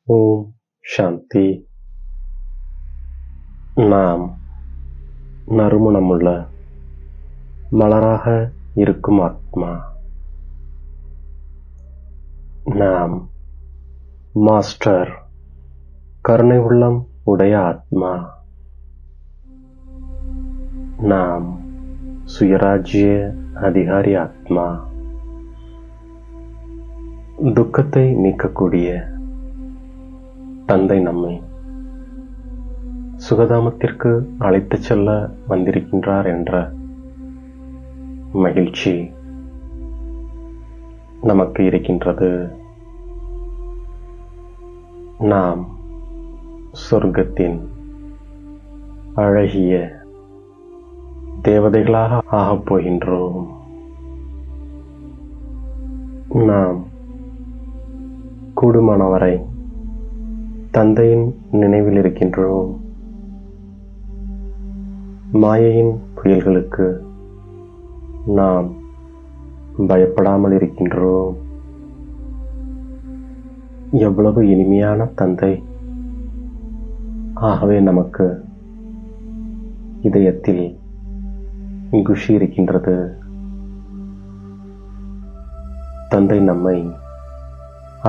ஓம் சாந்தி. நாம் நறுமணமுள்ள மலராக இருக்கும் ஆத்மா. நாம் மாஸ்டர் கருணை உள்ளம் உடைய ஆத்மா. நாம் சுயராஜ்ய அதிகாரி ஆத்மா. துக்கத்தை நீக்கக்கூடிய தந்தை நம்மை சுகதாமத்திற்கு அழைத்துச் செல்ல வந்திருக்கின்றார் என்ற மகிழ்ச்சி நமக்கு இருக்கின்றது. நாம் சொர்க்கத்தின் அழகிய தேவதைகளாக ஆகப் போகின்றோம். நாம் கூடுமானவரை தந்தையின் நினைவில் இருக்கின்றோம். மாயையின் புயல்களுக்கு நாம் பயப்படாமல் இருக்கின்றோம். எவ்வளவு இனிமையான தந்தை! ஆகவே நமக்கு இதயத்தில் குஷி இருக்கின்றது. தந்தை நம்மை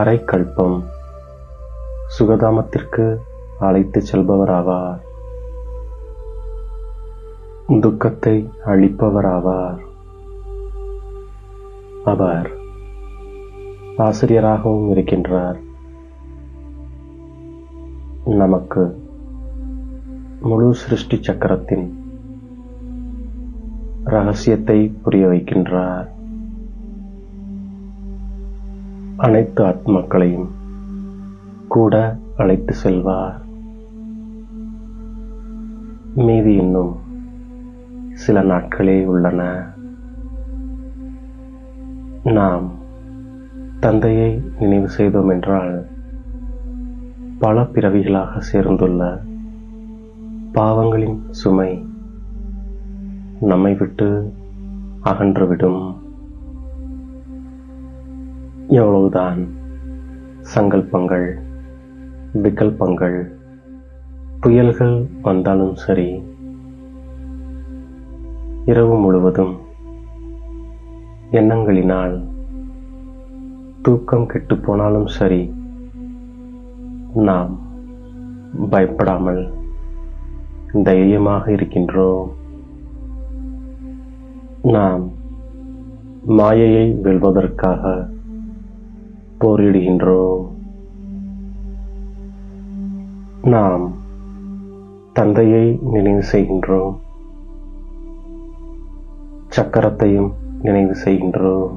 அரைக்கல்பம் சுகதாமத்திற்கு அழைத்துச் செல்பவராவார். துக்கத்தை அளிப்பவராவார். அவர் ஆசிரியராகவும் இருக்கின்றார். நமக்கு முழு சிருஷ்டி சக்கரத்தின் ரகசியத்தை புரிய வைக்கின்றார். அனைத்து ஆத்மாக்களையும் கூட அழைத்து செல்வார். மீதி இன்னும் சில நாட்களே உள்ளன. நாம் தந்தையை நினைவு செய்தோம் என்றால் பல பிறவிகளாக சேர்ந்துள்ள பாவங்களின் சுமை நம்மை விட்டு அகன்றுவிடும். எவ்வளவுதான் சங்கல்பங்கள், விகல்பங்கள், புயல்கள் வந்தாலும் சரி, இரவு முழுவதும் எண்ணங்களினால் தூக்கம் கெட்டு போனாலும் சரி, நாம் பயப்படாமல் தைரியமாக இருக்கின்றோம். நாம் மாயையை வெல்வதற்காக போரிடுகின்றோம். நாம் தந்தையை நினைவு செய்கின்றோம். சக்கரத்தையும் நினைவு செய்கின்றோம்.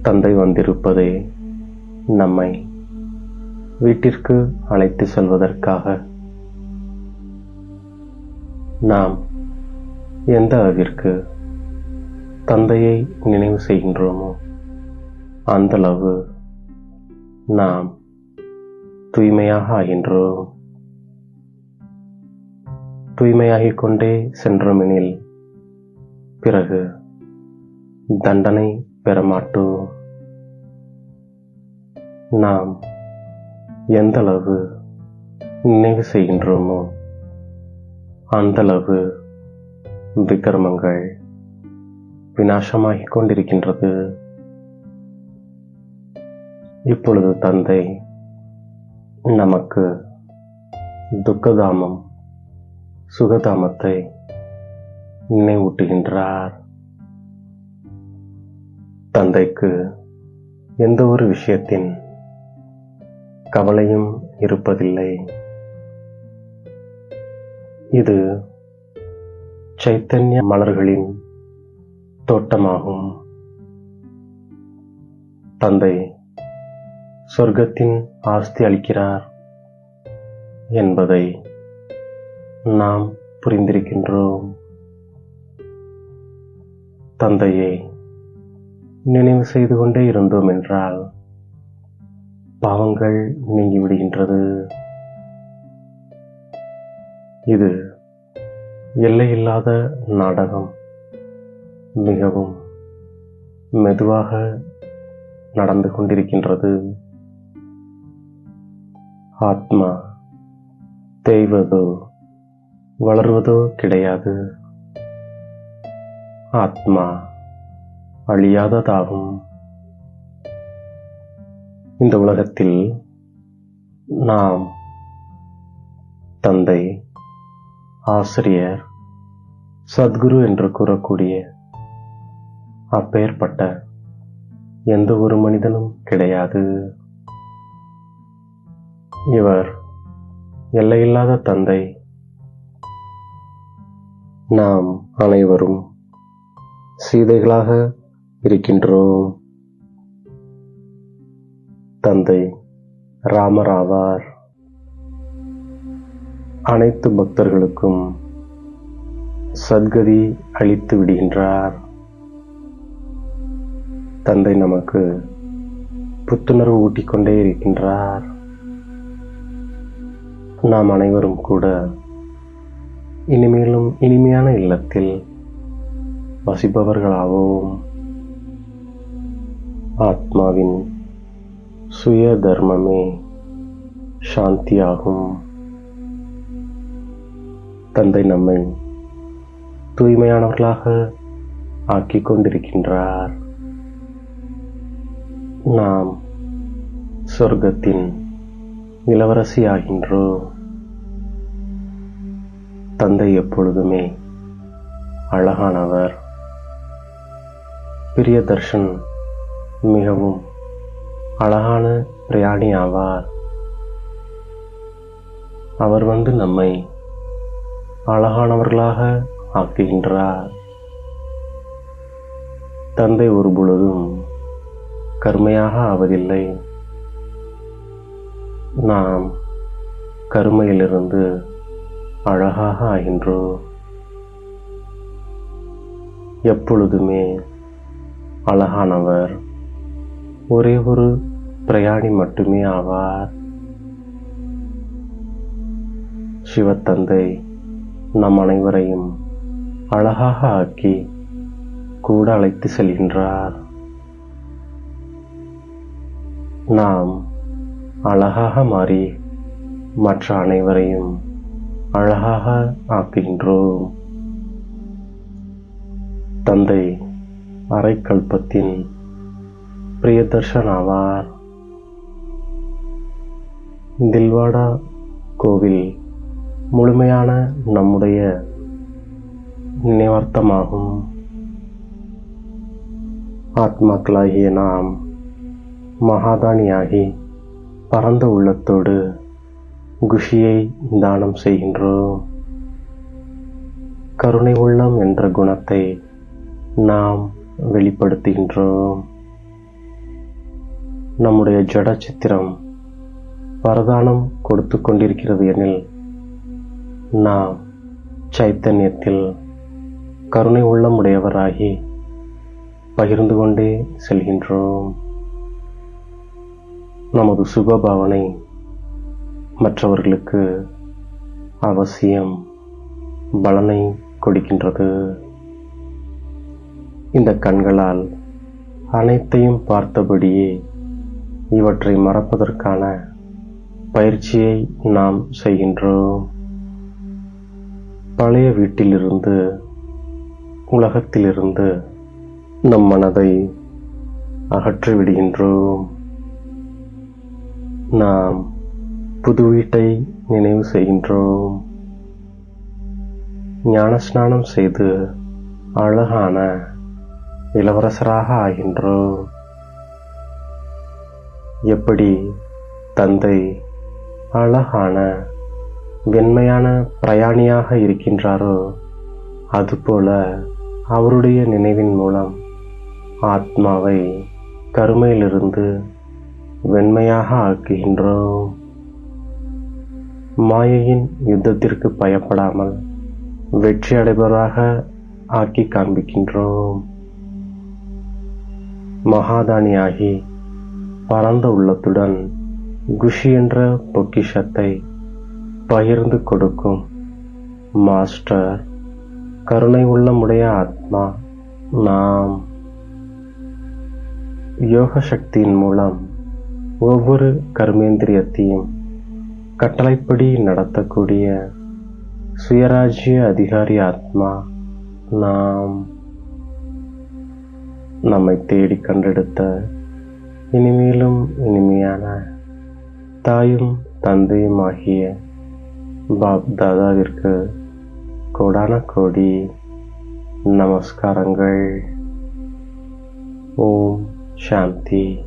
தந்தை வந்திருப்பதே நம்மை வீட்டிற்கு அழைத்து செல்வதற்காக. நாம் எந்த அளவிற்கு தந்தையை நினைவு செய்கின்றோமோ அந்த அளவு நாம் தூய்மையாக ஆகின்றோம். தூய்மையாகிக் கொண்டே சென்றோமெனில் பிறகு தண்டனை பெறமாட்டோம். நாம் எந்த அளவு நினைவு செய்கின்றோமோ அந்த அளவு விக்ரமங்கள் விநாசமாகிக் கொண்டிருக்கின்றது. இப்பொழுது தந்தை நமக்கு துக்கதாமம், சுகதாமத்தை நினைவூட்டுகின்றார். தந்தைக்கு எந்த ஒரு விஷயத்தின் கவலையும் இருப்பதில்லை. இது சைத்தன்ய மலர்களின் தோட்டமாகும். தந்தை சொர்க்கத்தின் ஆஸ்தி அளிக்கிறார் என்பதை நாம் புரிந்திருக்கின்றோம். தந்தையை நினைவு செய்து கொண்டே இருந்தோம் என்றால் பாவங்கள் நீங்கிவிடுகின்றது. இது எல்லையில்லாத நாடகம். மிகவும் மெதுவாக நடந்து கொண்டிருக்கின்றது. ஆத்மா தேய்வதோ வளர்வதோ கிடையாது. ஆத்மா அழியாததாகும். இந்த உலகத்தில் நாம் தந்தை, ஆசிரியர், சத்குரு என்று கூறக்கூடிய அப்பேற்பட்ட எந்த ஒரு மனிதனும் கிடையாது. இவர் எல்லையில்லாத தந்தை. நாம் அனைவரும் சீதைகளாக இருக்கின்றோம். தந்தை ராமர் ஆவார். அனைத்து பக்தர்களுக்கும் சத்கதி அளித்து விடுகின்றார். தந்தை நமக்கு புத்துணர்வு ஊட்டிக்கொண்டே இருக்கின்றார். நாம் அனைவரும் கூட இனிமேலும் இனிமையான இல்லத்தில் வசிப்பவர்களாவோம். ஆத்மாவின் சுய தர்மமே சாந்தியாகும். தந்தை நம்மை தூய்மையானவர்களாக ஆக்கிக் கொண்டிருக்கின்றார். நாம் சொர்க்கத்தின் இளவரசி ஆகின்றோம். தந்தை எப்பொழுதுமே அழகானவர். பிரியதர்ஷன் மிகவும் அழகான பிரயாணி ஆவார். அவர் நம்மை அழகானவர்களாக ஆக்குகின்றார். தந்தை ஒரு பொழுதும் கருமையாக ஆவதில்லை. நாம் கருமையிலிருந்து அழகாக ஆகின்றோம். எப்பொழுதுமே அழகானவர் ஒரே ஒரு பிரயாணி மட்டுமே ஆவார். சிவத்தந்தை நம் அனைவரையும் அழகாக ஆக்கி கூட அழைத்து செல்கின்றார். நாம் அழகாக மாறி மற்ற அனைவரையும் அழகாக ஆக்குகின்றோம். தந்தை அரைக்கல்பத்தின் பிரியதர்ஷன் ஆவார். தில்வாடா கோவில் முழுமையான நம்முடைய நினைவார்த்தமாகும். ஆத்மாக்களாகிய நாம் மகாதானியாகி பரந்த உள்ளத்தோடு குஷியை தானம் செய்கின்றோம். கருணை உள்ளம் என்ற குணத்தை நாம் வெளிப்படுத்துகின்றோம். நம்முடைய ஜட சித்திரம் வரதானம் கொடுத்து கொண்டிருக்கிறது எனில் நாம் சைத்தன்யத்தில் கருணை உள்ளம் உடையவராகி பகிர்ந்து கொண்டே செல்கின்றோம். நமது சுபபாவனை மற்றவர்களுக்கு அவசியம் பலனை கொடுக்கின்றது. இந்த கண்களால் அனைத்தையும் பார்த்தபடியே இவற்றை மறப்பதற்கான பயிற்சியை நாம் செய்கின்றோம். பழைய வீட்டிலிருந்து, உலகத்திலிருந்து நம் மனதை அகற்றிவிடுகின்றோம். நாம் புது வீட்டை நினைவு செய்கின்றோம். ஞானஸ்நானம் செய்து அழகான இளவரசராக ஆகின்றோம். எப்படி தந்தை அழகான வெண்மையான பிரயாணியாக இருக்கின்றாரோ, அதுபோல அவருடைய நினைவின் மூலம் ஆத்மாவை கருமையிலிருந்து வெண்மையாக ஆக்குகின்றோம். மாயையின் யுத்தத்திற்கு பயப்படாமல் வெற்றி அடைபவராக ஆக்கி காண்பிக்கின்றோம். மகாதானியாகி பரந்த உள்ளத்துடன் குஷி என்ற பொக்கிஷத்தை பகிர்ந்து கொடுக்கும் மாஸ்டர் கருணை உள்ளமுடைய ஆத்மா நாம். யோக சக்தியின் மூலம் ஒவ்வொரு கர்மேந்திரியத்தையும் கட்டளைப்படி நடத்தக்கூடிய சுயராஜ்ய அதிகாரி ஆத்மா நாம் நம்மை தேடி கண்டெடுத்த இனிமேலும் இனிமையான தாயும் தந்தையும் ஆகிய பாப் தாதாவிற்கு கோடான கோடி நமஸ்காரங்கள். ஓம் சாந்தி.